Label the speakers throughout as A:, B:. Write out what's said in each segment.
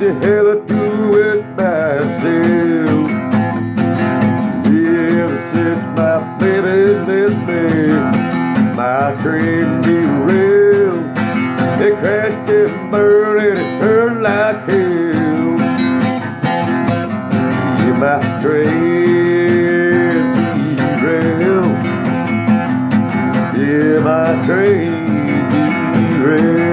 A: the hell I do it myself. Ever since my baby left me, my train derailed. It crashed and burned and it hurt like hell. Yeah, my train derailed. Yeah, my train derailed.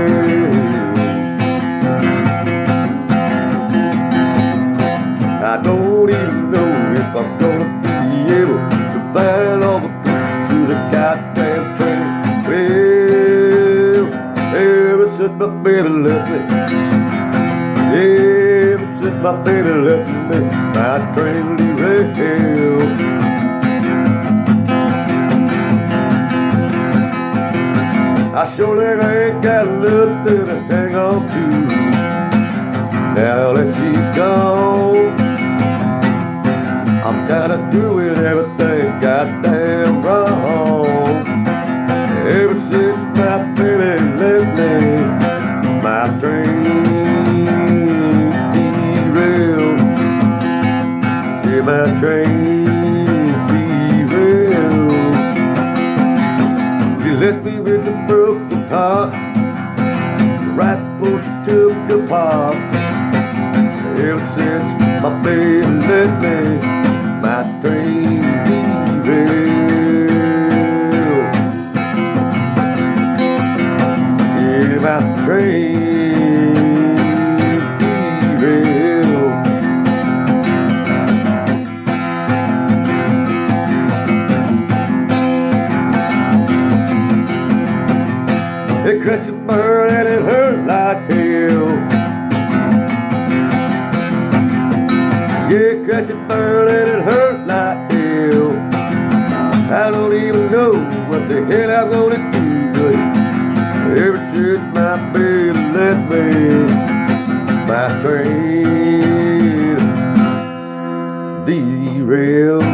A: I don't even know if I'm gonna be able to find all the pieces to the goddamn train. Well, ever since my baby left me, ever since my baby left me, my train derailed. I surely ain't got nothing to hang on to now that she's gone. I'm kinda doing everything goddamn wrong. Ever since my baby left me, my train derailed. Yeah, my train derailed. She left me with a broken heart right before she took apart. Ever since my baby left me, my train derailed. Yeah, my train derailed. It crashed and burned and it hurt like hell. Yeah, it crashed and burned and it hurt like hell. I don't even know what the hell I'm gonna do, but ever since my baby left me, my train derailed.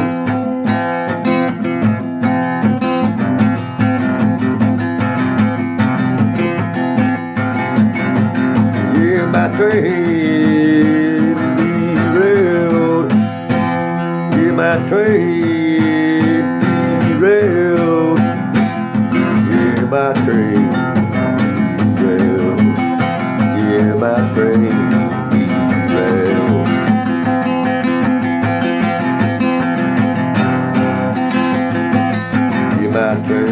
A: Yeah, my train derailed. Yeah, my train derailed. Yeah, my train derailed. Yeah, my train derailed. Yeah, my train